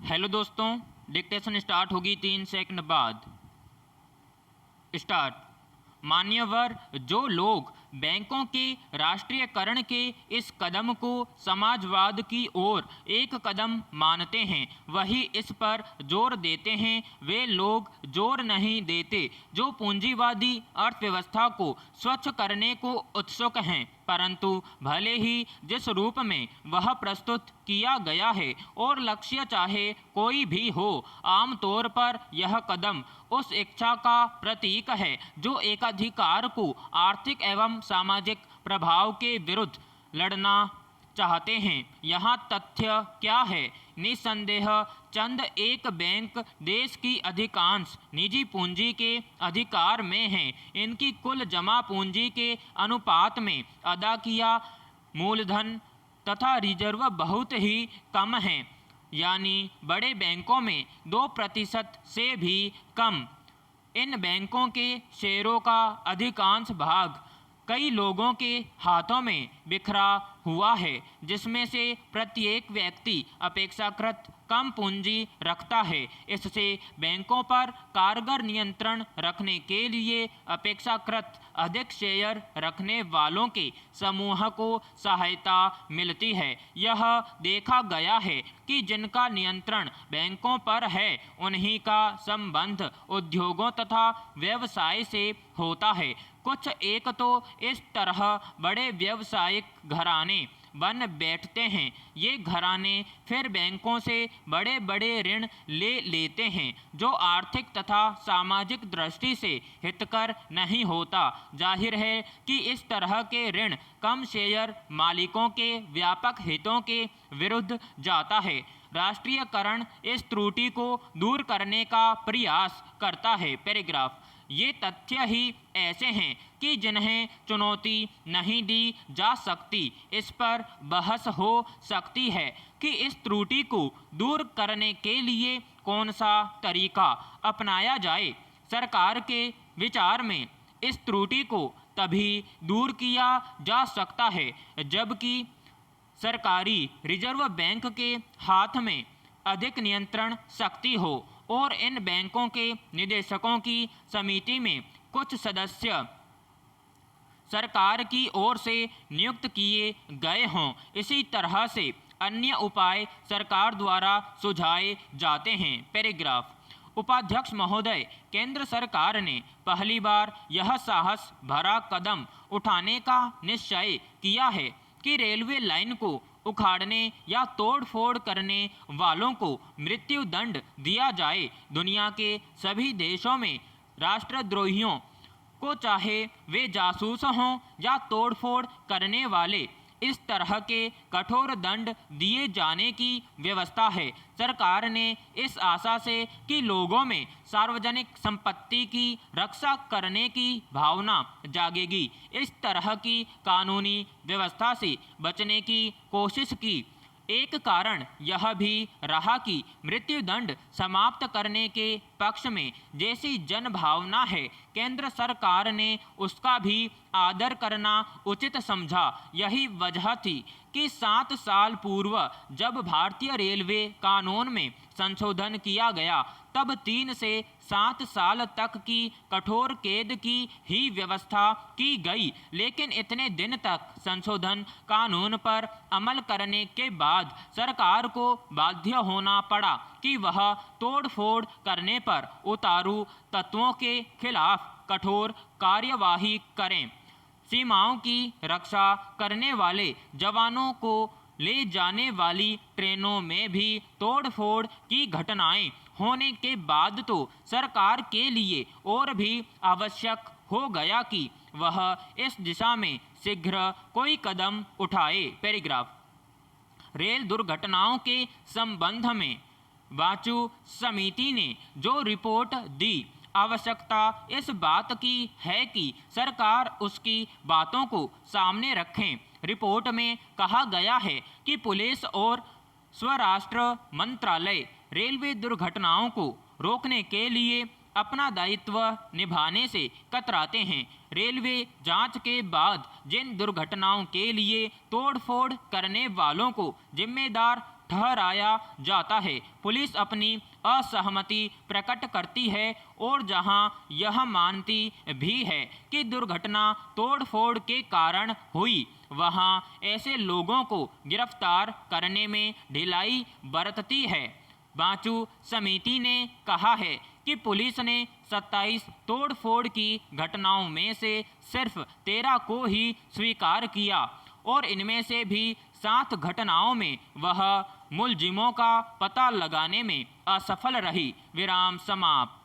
Hello दोस्तों, dictation start होगी 3 second बाद। स्टार्ट। मान्यवर, जो लोग बैंकों के राष्ट्रीयकरण के इस कदम को समाजवाद की ओर एक कदम मानते हैं, वही इस पर जोर देते हैं। वे लोग जोर नहीं देते जो पूंजीवादी अर्थव्यवस्था को स्वच्छ करने को उत्सुक हैं, परंतु भले ही जिस रूप में वह प्रस्तुत किया गया है और लक्ष्य चाहे कोई भी हो, आमतौर पर यह कदम उस इच्छा का प्रतीक है जो एकाधिकार को आर्थिक एवं सामाजिक प्रभाव के विरुद्ध लड़ना चाहते हैं। यहाँ तथ्य क्या है? निसंदेह चंद एक बैंक देश की अधिकांश निजी पूंजी के अधिकार में हैं। इनकी कुल जमा पूंजी के अनुपात में अदा किया मूलधन तथा रिजर्व बहुत ही कम हैं, यानी बड़े बैंकों में 2% से भी कम। इन बैंकों के शेयरों का अधिकांश भाग कई लोगों के हाथों में बिखरा हुआ है, जिसमें से प्रत्येक व्यक्ति अपेक्षाकृत कम पूंजी रखता है। इससे बैंकों पर कारगर नियंत्रण रखने के लिए अपेक्षाकृत अधिक शेयर रखने वालों के समूह को सहायता मिलती है। यह देखा गया है कि जिनका नियंत्रण बैंकों पर है, उन्हीं का संबंध उद्योगों तथा व्यवसाय से होता है। कुछ एक तो इस तरह बड़े व्यावसायिक घराने बन बैठते हैं। ये घराने फिर बैंकों से बड़े बड़े ऋण ले लेते हैं, जो आर्थिक तथा सामाजिक दृष्टि से हितकर नहीं होता। जाहिर है कि इस तरह के ऋण कम शेयर मालिकों के व्यापक हितों के विरुद्ध जाता है। राष्ट्रीयकरण इस त्रुटि को दूर करने का प्रयास करता है। पैराग्राफ। ये तथ्य ही ऐसे हैं कि जिन्हें चुनौती नहीं दी जा सकती। इस पर बहस हो सकती है कि इस त्रुटि को दूर करने के लिए कौन सा तरीका अपनाया जाए। सरकार के विचार में इस त्रुटि को तभी दूर किया जा सकता है जबकि सरकारी रिजर्व बैंक के हाथ में अधिक नियंत्रण शक्ति हो और इन बैंकों के निदेशकों की समिति में कुछ सदस्य सरकार की ओर से नियुक्त किए गए हों। इसी तरह से अन्य उपाय सरकार द्वारा सुझाए जाते हैं। पैराग्राफ। उपाध्यक्ष महोदय, केंद्र सरकार ने पहली बार यह साहस भरा कदम उठाने का निश्चय किया है कि रेलवे लाइन को उखाड़ने या तोड़फोड़ करने वालों को मृत्यु दंड दिया जाए। दुनिया के सभी देशों में राष्ट्रद्रोहियों को, चाहे वे जासूस हों या तोड़फोड़ करने वाले, इस तरह के कठोर दंड दिए जाने की व्यवस्था है। सरकार ने इस आशा से कि लोगों में सार्वजनिक संपत्ति की रक्षा करने की भावना जागेगी, इस तरह की कानूनी व्यवस्था से बचने की कोशिश की। एक कारण यह भी रहा कि मृत्युदंड समाप्त करने के पक्ष में जैसी जनभावना है, केंद्र सरकार ने उसका भी आदर करना उचित समझा। यही वजह थी कि 7 साल पूर्व जब भारतीय रेलवे कानून में संशोधन किया गया, तब 3 से 7 साल तक की कठोर कैद की ही व्यवस्था की गई। लेकिन इतने दिन तक संशोधन कानून पर अमल करने के बाद सरकार को बाध्य होना पड़ा कि वह तोड़फोड़ करने पर उतारू तत्वों के खिलाफ कठोर कार्यवाही करें। सीमाओं की रक्षा करने वाले जवानों को ले जाने वाली ट्रेनों में भी तोड़फोड़ की घटनाएं होने के बाद तो सरकार के लिए और भी आवश्यक हो गया कि वह इस दिशा में शीघ्र कोई कदम उठाए। पैराग्राफ। रेल दुर्घटनाओं के संबंध में वाचु समिति ने जो रिपोर्ट दी, आवश्यकता इस बात की है कि सरकार उसकी बातों को सामने रखें। रिपोर्ट में कहा गया है कि पुलिस और स्वराष्ट्र मंत्रालय रेलवे दुर्घटनाओं को रोकने के लिए अपना दायित्व निभाने से कतराते हैं। रेलवे जांच के बाद जिन दुर्घटनाओं के लिए तोड़फोड़ करने वालों को जिम्मेदार ठहराया जाता है। पुलिस अपनी असहमति प्रकट करती है और जहां यह मानती भी है कि दुर्घटना तोड़फोड़ के कारण हुई, वहां ऐसे लोगों को गिरफ्तार करने में ढिलाई बरतती है। बांचू समिति ने कहा है कि पुलिस ने 27 तोड़फोड़ की घटनाओं में से सिर्फ 13 को ही स्वीकार किया और इनमें से भी 7 घटनाओं में वह मुलजिमों का पता लगाने में असफल रही। विराम समाप्त।